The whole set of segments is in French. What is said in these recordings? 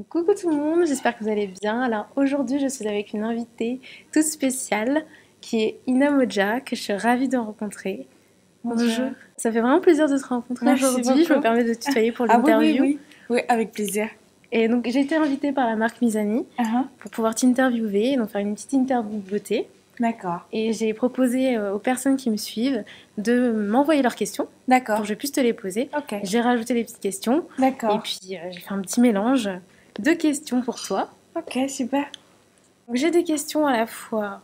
Coucou tout le monde, j'espère que vous allez bien. Alors aujourd'hui, je suis avec une invitée toute spéciale qui est Ina Moja, que je suis ravie de rencontrer. Bonjour. Ça fait vraiment plaisir de te rencontrer Merci aujourd'hui. Je me beaucoup. permets de te tutoyer pour Ah oui, oui, l'interview. oui. Oui, avec plaisir. Et donc j'ai été invitée par la marque Mizani Ah, pour pouvoir t'interviewer, donc faire une petite interview beauté. d'accord. Et j'ai proposé aux personnes qui me suivent de m'envoyer leurs questions pour D'accord. que je puisse te les poser. Ok. J'ai rajouté des petites questions et D'accord. puis j'ai fait un petit mélange de questions pour toi. Ok, super. Donc, j'ai des questions à la fois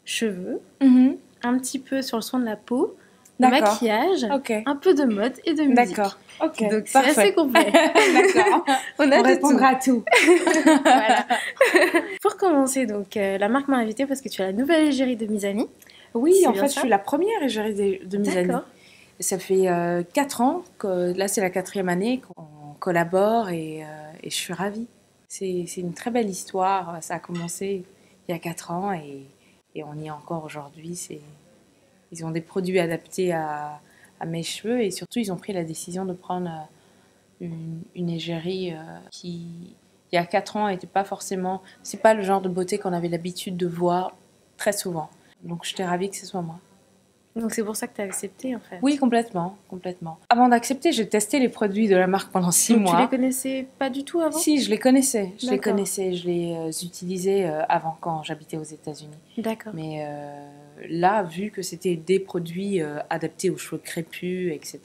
cheveux, Mhm. un petit peu sur le soin de la peau, le D'accord. maquillage, Ok. un peu de mode et de musique. D'accord. Ok. Donc c'est assez Parfait. complet. D'accord. On On a de tout. répondra à tout. Voilà. Pour commencer, donc la marque m'a invitée parce que tu as la nouvelle égérie de Mizani. Oui, C'est en bien fait, je ça? suis la première égérie de mes amis. D'accord. Ça fait 4 ans que là, c'est la quatrième année qu'on collabore et je suis ravie. C'est une très belle histoire. Ça a commencé il y a 4 ans et on y est encore aujourd'hui. Ils ont des produits adaptés à mes cheveux et surtout, ils ont pris la décision de prendre une égérie qui, il y a 4 ans, n'était pas forcément. C'est pas le genre de beauté qu'on avait l'habitude de voir très souvent. Donc, j'étais ravie que ce soit moi. Donc c'est pour ça que tu as accepté en fait. Oui, complètement, complètement. Avant d'accepter, j'ai testé les produits de la marque pendant 6 Donc tu les mois. connaissais pas du tout avant? Si, je les connaissais, D'accord. je les utilisais avant quand j'habitais aux États-Unis. D'accord. Mais là, vu que c'était des produits adaptés aux cheveux crépus, etc.,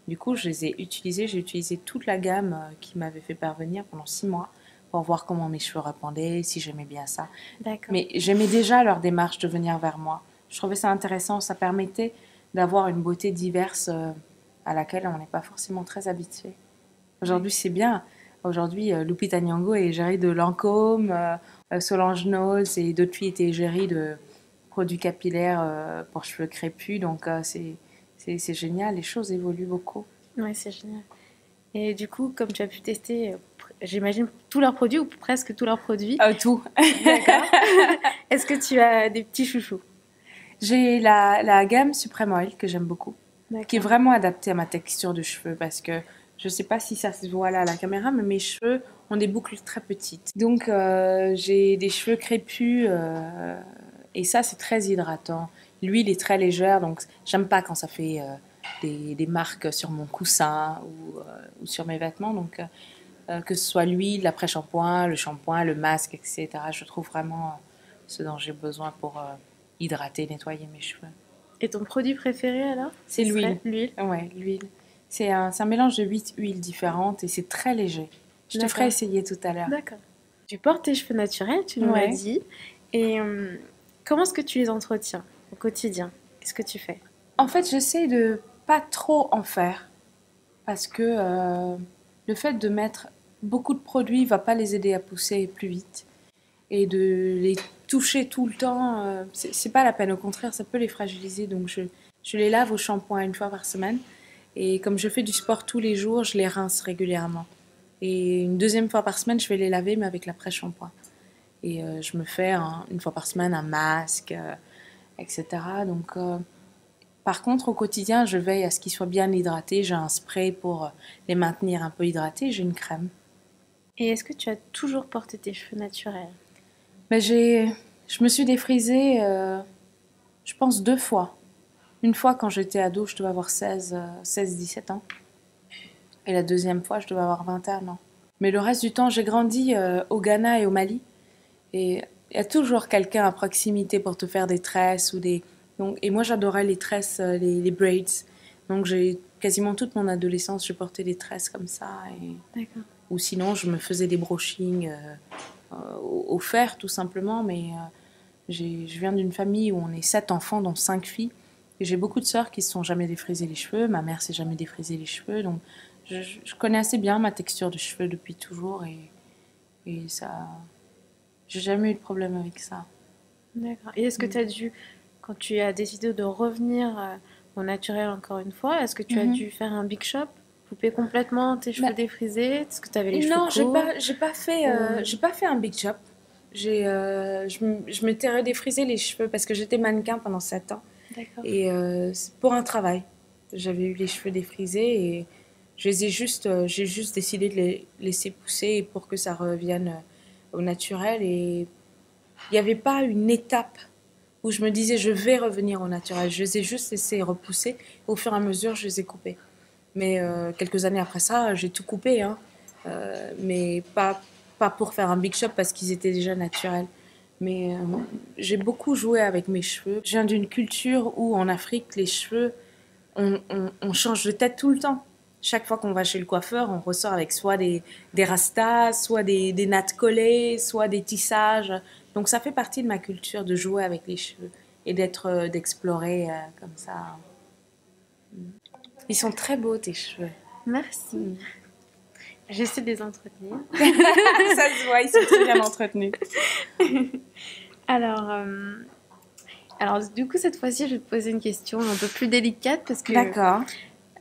du coup, je les ai utilisés. J'ai utilisé toute la gamme qui m'avait fait parvenir pendant 6 mois pour voir comment mes cheveux répondaient, si j'aimais bien ça. D'accord. Mais j'aimais déjà leur démarche de venir vers moi. Je trouvais ça intéressant. Ça permettait d'avoir une beauté diverse à laquelle on n'est pas forcément très habitué. Aujourd'hui, c'est bien. Aujourd'hui, Lupita Nyong'o est gérée de Lancôme, Solange Knowles et d'autres filles étaient gérées de produits capillaires pour cheveux crépus. Donc, c'est génial. Les choses évoluent beaucoup. Ouais, c'est génial. Et du coup, comme tu as pu tester, j'imagine, tous leurs produits ou presque tous leurs produits. Tout. D'accord. Est-ce que tu as des petits chouchous? J'ai la gamme Supreme Oil que j'aime beaucoup, qui est D'accord. vraiment adaptée à ma texture de cheveux parce que je sais pas si ça se voit là à la caméra, mais mes cheveux ont des boucles très petites. Donc j'ai des cheveux crépus et ça c'est très hydratant. L'huile est très légère, donc j'aime pas quand ça fait des marques sur mon coussin ou sur mes vêtements. Donc que ce soit l'huile, l'après-shampoing, le masque, etc. Je trouve vraiment ce dont j'ai besoin pour hydrater, nettoyer mes cheveux. Et ton produit préféré alors? C'est Ce serait l'huile. l'huile. Ouais, l'huile. C'est un mélange de 8 huiles différentes et c'est très léger. Je te ferai D'accord. essayer tout à l'heure. D'accord. Tu portes tes cheveux naturels, tu nous l'as Ouais. dit. Et comment est-ce que tu les entretiens au quotidien? Qu'est-ce que tu fais? En fait, j'essaie de pas trop en faire parce que le fait de mettre beaucoup de produits va pas les aider à pousser plus vite et de les toucher tout le temps, c'est pas la peine. Au contraire, ça peut les fragiliser. Donc, je les lave au shampoing une fois par semaine. Et comme je fais du sport tous les jours, je les rince régulièrement. Et une deuxième fois par semaine, je vais les laver, mais avec l'après-shampoing. Et je me fais une fois par semaine un masque, etc. Donc, par contre, au quotidien, je veille à ce qu'ils soient bien hydratés. J'ai un spray pour les maintenir un peu hydratés. J'ai une crème. Et est-ce que tu as toujours porté tes cheveux naturels? Mais je me suis défrisée, je pense 2 fois. Une fois quand j'étais ado, je devais avoir 16-17 ans. Et la deuxième fois, je devais avoir 21 ans. Mais le reste du temps, j'ai grandi au Ghana et au Mali. Et il y a toujours quelqu'un à proximité pour te faire des tresses ou des. Donc, et moi, j'adorais les tresses, les braids. Donc, j'ai quasiment toute mon adolescence, je portais des tresses comme ça. D'accord. Ou sinon, je me faisais des brushings au fer, tout simplement. Mais je viens d'une famille où on est 7 enfants, dont 5 filles. Et j'ai beaucoup de sœurs qui ne se sont jamais défrisées les cheveux. Ma mère s'est jamais défrisé les cheveux. Donc, je connais assez bien ma texture de cheveux depuis toujours. Et ça. J'ai jamais eu de problème avec ça. D'accord. Et est-ce que tu as dû, quand tu as décidé de revenir au naturel encore une fois, est-ce que tu as Mhm. dû faire un big shop, couper complètement tes cheveux Bah, défrisés? Est-ce que tu avais les cheveux non, courts? j'ai pas fait un big job. Je m'étais redéfrisé les cheveux parce que j'étais mannequin pendant 7 ans. D'accord. Et c'est pour un travail. J'avais eu les cheveux défrisés et J'ai juste décidé de les laisser pousser pour que ça revienne au naturel. Et il n'y avait pas une étape où je me disais je vais revenir au naturel. Je les ai juste laissés repousser. Au fur et à mesure, je les ai coupés. Mais quelques années après ça, j'ai tout coupé, hein. Mais pas pour faire un big shop parce qu'ils étaient déjà naturels. Mais j'ai beaucoup joué avec mes cheveux. Je viens d'une culture où en Afrique, les cheveux, on change de tête tout le temps. Chaque fois qu'on va chez le coiffeur, on ressort avec soit des rastas, soit des nattes collées, soit des tissages. Donc ça fait partie de ma culture de jouer avec les cheveux et d'explorer comme ça. Ils sont très beaux tes cheveux. Merci. J'essaie de les entretenir. Ça se voit, ils sont très bien entretenus. Alors, du coup, cette fois-ci, je vais te poser une question un peu plus délicate parce que D'accord.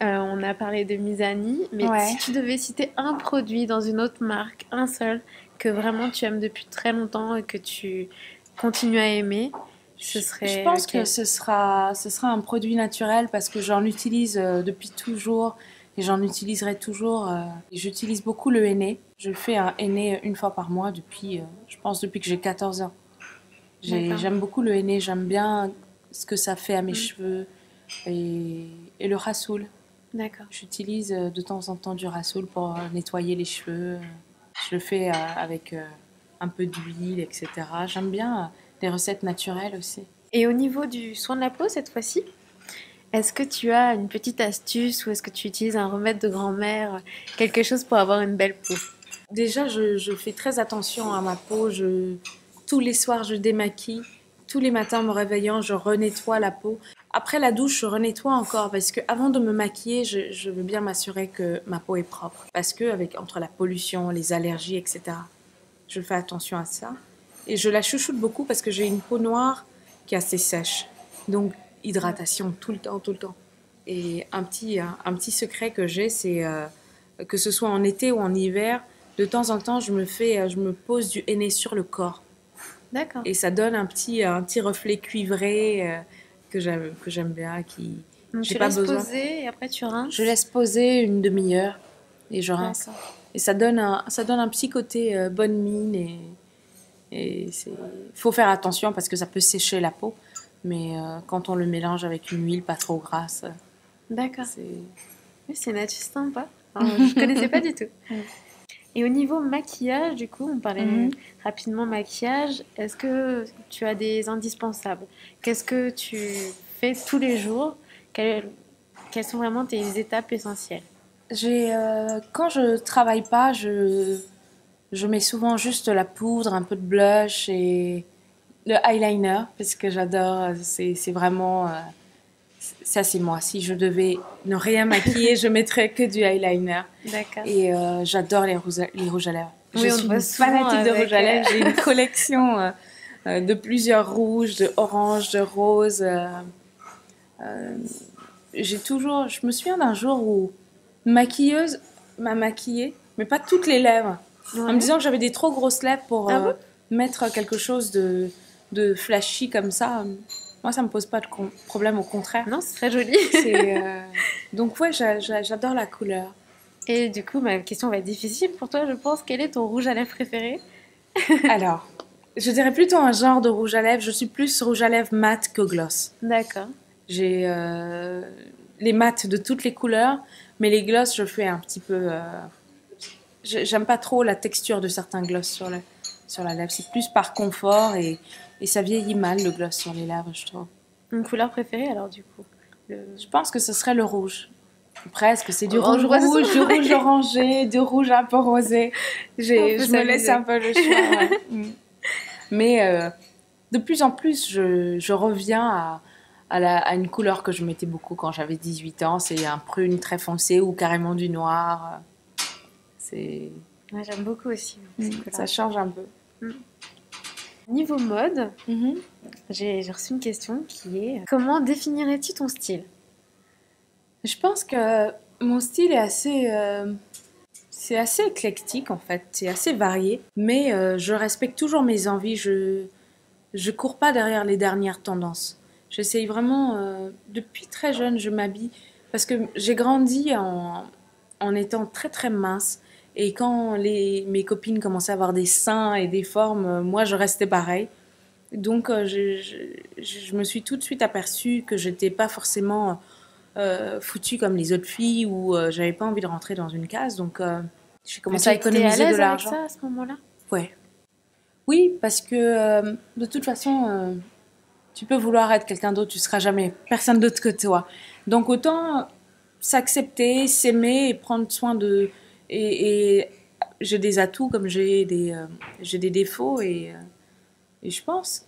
on a parlé de Mizani, mais Ouais. si tu devais citer un produit dans une autre marque, un seul, que vraiment tu aimes depuis très longtemps et que tu continues à aimer, ce serait Je pense lequel? que ce sera un produit naturel parce que j'en utilise depuis toujours et j'en utiliserai toujours. J'utilise beaucoup le henné. Je fais un henné une fois par mois depuis, je pense, depuis que j'ai 14 ans. D'accord. J'aime beaucoup le henné, j'aime bien ce que ça fait à mes cheveux et le rassoul. D'accord. J'utilise de temps en temps du rassoul pour nettoyer les cheveux. Je le fais avec un peu d'huile, etc. J'aime bien les recettes naturelles aussi. Et au niveau du soin de la peau, cette fois-ci, est-ce que tu as une petite astuce ou est-ce que tu utilises un remède de grand-mère, quelque chose pour avoir une belle peau? Déjà, je fais très attention à ma peau. Tous les soirs, je démaquille. Tous les matins, en me réveillant, je renettoie la peau. Après la douche, je renettoie encore parce que avant de me maquiller, je veux bien m'assurer que ma peau est propre. Parce que entre la pollution, les allergies, etc., je fais attention à ça. Et je la chouchoute beaucoup parce que j'ai une peau noire qui est assez sèche. Donc, hydratation tout le temps, tout le temps. Et un petit secret que j'ai, c'est que ce soit en été ou en hiver, de temps en temps, je me pose du henné sur le corps. D'accord. Et ça donne un petit reflet cuivré que j'aime bien. Donc J'ai tu pas laisses besoin. poser et après tu rinces. Je laisse poser une demi-heure et je rince. D'accord. Et ça donne un petit côté bonne mine et faut faire attention parce que ça peut sécher la peau. Mais quand on le mélange avec une huile pas trop grasse, D'accord. c'est... Oui, c'est une astuce sympa. Alors, je connaissais pas du tout. Et au niveau maquillage, du coup, on parlait rapidement maquillage. Est-ce que tu as des indispensables? Qu'est-ce que tu fais tous les jours? Quelles sont vraiment tes étapes essentielles? Quand je travaille pas, je mets souvent juste la poudre, un peu de blush et le eyeliner parce que j'adore. C'est vraiment ça, c'est moi. Si je devais ne rien maquiller, je mettrais que du eyeliner. D'accord. Et j'adore les rouges à lèvres. Oui, Je on suis te voit une souvent fanatique de avec, rouges à lèvres. J'ai une collection de plusieurs rouges, de orange, de rose. Je me souviens d'un jour où une maquilleuse m'a maquillée, mais pas toutes les lèvres, en me disant que j'avais des trop grosses lèvres pour Ah bon? mettre quelque chose de flashy comme ça. Moi, ça me pose pas de problème, au contraire. Non, c'est très joli. Donc ouais, j'adore la couleur. Et du coup, ma question va être difficile pour toi, je pense. Quel est ton rouge à lèvres préféré? Alors, je dirais plutôt un genre de rouge à lèvres. Je suis plus rouge à lèvres mat que gloss. D'accord. J'ai les mats de toutes les couleurs, mais les gloss, je fais un petit peu... j'aime pas trop la texture de certains gloss sur la lèvre. C'est plus par confort et ça vieillit mal, le gloss sur les lèvres, je trouve. Une couleur préférée alors du coup? Je pense que ce serait le rouge. Presque, c'est du Orange rouge, rose. du rouge orangé, du rouge un peu rosé. On peut Je me laisse s'amuser. un peu le choix. Ouais. Mais de plus en plus, je reviens à une couleur que je mettais beaucoup quand j'avais 18 ans. C'est un prune très foncé ou carrément du noir. C'est... Ouais, j'aime beaucoup aussi ces couleurs. Ça change un peu. Niveau mode, j'ai reçu une question qui est comment définirais-tu ton style? Je pense que mon style est c'est assez éclectique en fait, c'est assez varié, mais je respecte toujours mes envies, je cours pas derrière les dernières tendances. J'essaye vraiment, depuis très jeune, je m'habille, parce que j'ai grandi en étant très très mince. Et quand mes copines commençaient à avoir des seins et des formes, moi je restais pareil. Donc je me suis tout de suite aperçue que j'étais pas forcément foutue comme les autres filles ou j'avais pas envie de rentrer dans une case. Donc j'ai Mais commencé tu à étais à économiser de l'aise avec l'argent. ça à ce moment-là? Ouais. Oui, parce que de toute façon, tu peux vouloir être quelqu'un d'autre, tu seras jamais personne d'autre que toi. Donc autant s'accepter, s'aimer et prendre soin de... Et j'ai des atouts comme j'ai des défauts et je pense,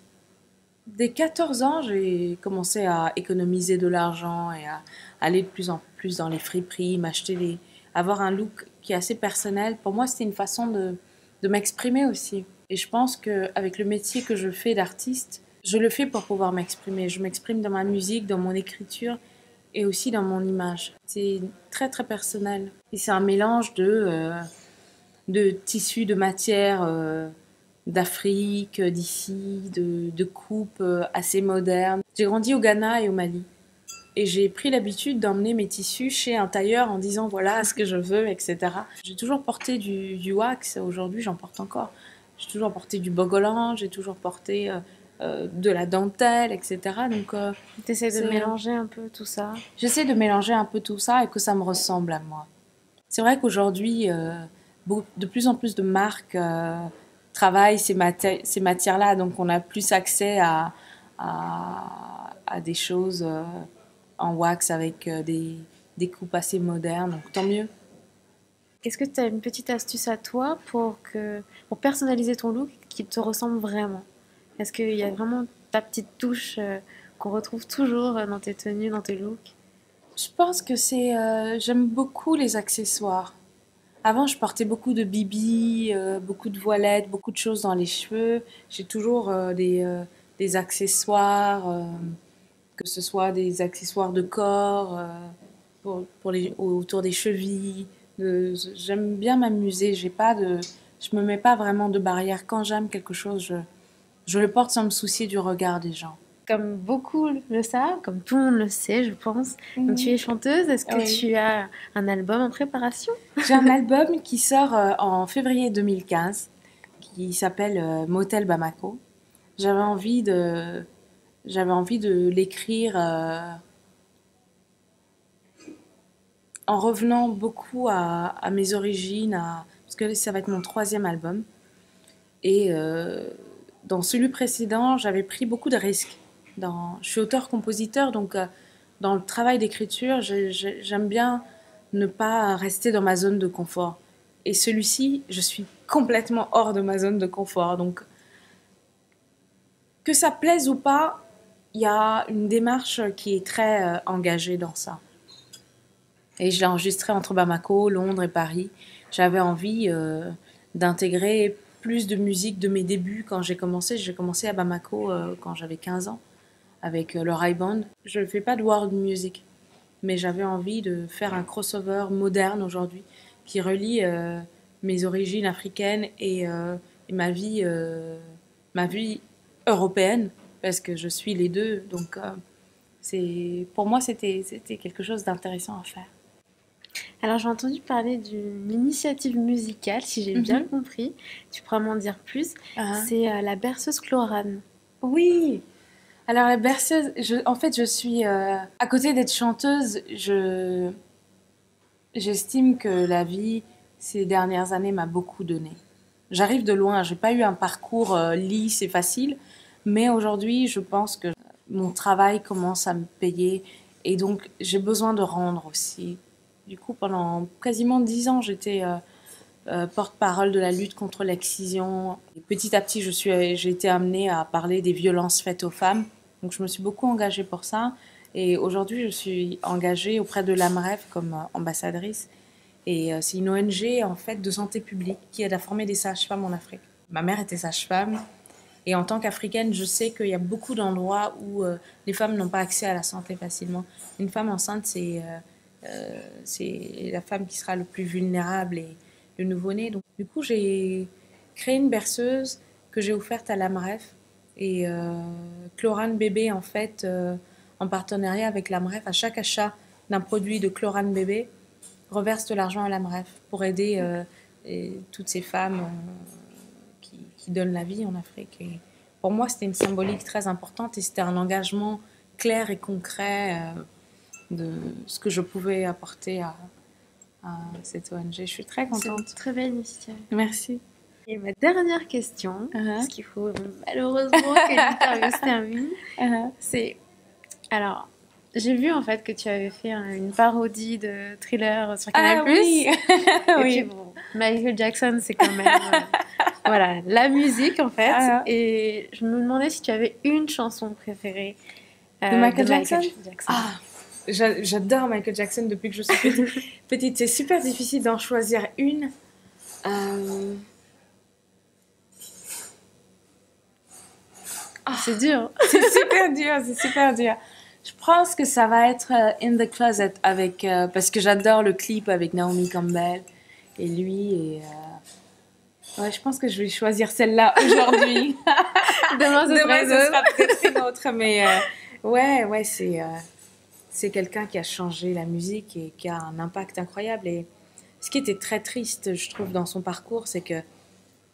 dès 14 ans, j'ai commencé à économiser de l'argent et à aller de plus en plus dans les friperies, avoir un look qui est assez personnel. Pour moi, c'était une façon de m'exprimer aussi. Et je pense qu'avec le métier que je fais d'artiste, je le fais pour pouvoir m'exprimer. Je m'exprime dans ma musique, dans mon écriture et aussi dans mon image. C'est très très personnel. Et c'est un mélange de tissus, de matières d'Afrique, d'ici, de coupes assez modernes. J'ai grandi au Ghana et au Mali. Et j'ai pris l'habitude d'emmener mes tissus chez un tailleur en disant voilà ce que je veux, etc. J'ai toujours porté du wax, aujourd'hui j'en porte encore. J'ai toujours porté du bogolan, j'ai toujours porté de la dentelle, etc. Donc Tu essaies de c'est... mélanger un peu tout ça. J'essaie de mélanger un peu tout ça et que ça me ressemble à moi. C'est vrai qu'aujourd'hui, de plus en plus de marques travaillent ces matières-là, donc on a plus accès à des choses en wax avec des coupes assez modernes, donc tant mieux. Est-ce que tu as une petite astuce à toi pour personnaliser ton look qui te ressemble vraiment? Est-ce qu'il y a vraiment ta petite touche qu'on retrouve toujours dans tes tenues, dans tes looks? Je pense que j'aime beaucoup les accessoires. Avant, je portais beaucoup de bibis, beaucoup de voilettes, beaucoup de choses dans les cheveux. J'ai toujours des accessoires, que ce soit des accessoires de corps, autour des chevilles. J'aime bien m'amuser. Je me mets pas vraiment de barrière. Quand j'aime quelque chose, je le porte sans me soucier du regard des gens. Comme beaucoup le savent, comme tout le monde le sait, je pense. Donc tu es chanteuse, est-ce que Oui. tu as un album en préparation? J'ai un album qui sort en février 2015 qui s'appelle Motel Bamako. J'avais envie de, j'avais envie de l'écrire en revenant beaucoup à mes origines, parce que ça va être mon troisième album. Et dans celui précédent, j'avais pris beaucoup de risques. Je suis auteur-compositeur, donc dans le travail d'écriture, j'aime bien ne pas rester dans ma zone de confort. Et celui-ci, je suis complètement hors de ma zone de confort. Donc, que ça plaise ou pas, il y a une démarche qui est très engagée dans ça. Et je l'ai enregistré entre Bamako, Londres et Paris. J'avais envie d'intégrer plus de musique de mes débuts quand j'ai commencé. J'ai commencé à Bamako quand j'avais 15 ans avec le Rai Band. Je ne fais pas de world music, mais j'avais envie de faire un crossover moderne aujourd'hui qui relie mes origines africaines et ma vie européenne parce que je suis les deux. Donc pour moi c'était quelque chose d'intéressant à faire. Alors j'ai entendu parler d'une initiative musicale, si j'ai bien compris. Tu pourras m'en dire plus. C'est la berceuse Chlorane. Oui. Alors la berceuse, en fait je suis à côté d'être chanteuse, j'estime que la vie ces dernières années m'a beaucoup donné. J'arrive de loin, j'ai pas eu un parcours lisse et facile, mais aujourd'hui je pense que mon travail commence à me payer et donc j'ai besoin de rendre aussi. Du coup, pendant quasiment 10 ans, j'étais porte-parole de la lutte contre l'excision. Et petit à petit, j'ai été amenée à parler des violences faites aux femmes. Donc, je me suis beaucoup engagée pour ça. Et aujourd'hui, je suis engagée auprès de l'AMREF comme ambassadrice. Et c'est une ONG en fait de santé publique qui aide à former des sages-femmes en Afrique. Ma mère était sage-femme. Et en tant qu'Africaine, je sais qu'il y a beaucoup d'endroits où les femmes n'ont pas accès à la santé facilement. Une femme enceinte, c'est la femme qui sera le plus vulnérable et le nouveau-né. Donc, du coup, j'ai créé une berceuse que j'ai offerte à l'AMREF et Chlorane bébé, en fait, en partenariat avec l'AMREF, à chaque achat d'un produit de Chlorane bébé, reverse de l'argent à l'AMREF pour aider toutes ces femmes qui donnent la vie en Afrique. Et pour moi, c'était une symbolique très importante et c'était un engagement clair et concret de ce que je pouvais apporter à cette ONG. Je suis très C'est contente. une très belle initiative. Merci. Et ma dernière question, parce qu'il faut malheureusement que l'interview se termine, c'est... Alors, j'ai vu en fait que tu avais fait une parodie de Thriller sur Canal+. Oui. Et puis bon, Michael Jackson, c'est quand même voilà, la musique en fait. Et je me demandais si tu avais une chanson préférée de Michael Jackson. J'adore Michael Jackson depuis que je suis petite. C'est super difficile d'en choisir une. C'est dur. C'est super dur. Je pense que ça va être In the Closet avec parce que j'adore le clip avec Naomi Campbell et lui et ouais, je pense que je vais choisir celle-là aujourd'hui. Demain ce sera peut-être une autre, mais ouais, c'est quelqu'un qui a changé la musique et qui a un impact incroyable. Et ce qui était très triste, je trouve, dans son parcours, c'est que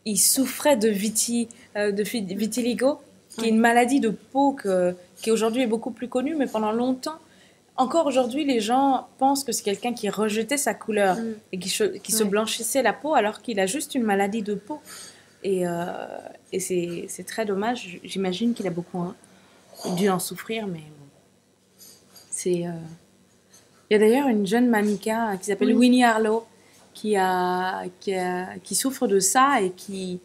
il souffrait de vitiligo, qui est une maladie de peau qui aujourd'hui est beaucoup plus connue, mais pendant longtemps, encore aujourd'hui, les gens pensent que c'est quelqu'un qui rejetait sa couleur et qui se blanchissait la peau alors qu'il a juste une maladie de peau. Et c'est très dommage. J'imagine qu'il a beaucoup dû en souffrir, mais bon. Il y a d'ailleurs une jeune mannequin qui s'appelle Winnie Harlow qui souffre de ça et qui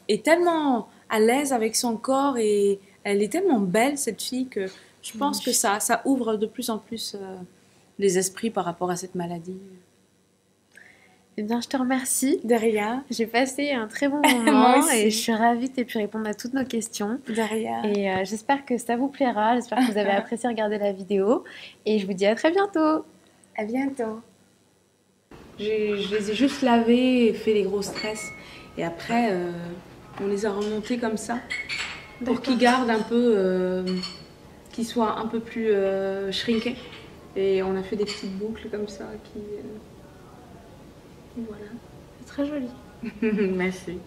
est tellement à l'aise avec son corps et elle est tellement belle, cette fille, que je pense que ça ouvre de plus en plus les esprits par rapport à cette maladie. Eh bien, je te remercie. De rien. J'ai passé un très bon moment et je suis ravie que tu aies pu répondre à toutes nos questions. De rien. Et j'espère que ça vous plaira. J'espère que vous avez apprécié regarder la vidéo. Et je vous dis à très bientôt. À bientôt. Je les ai juste lavés et fait les gros stress. Et après, on les a remontés comme ça. Pour qu'ils gardent un peu... qu'ils soient un peu plus shrinkés. Et on a fait des petites boucles comme ça qui... Voilà. C'est très joli. Merci.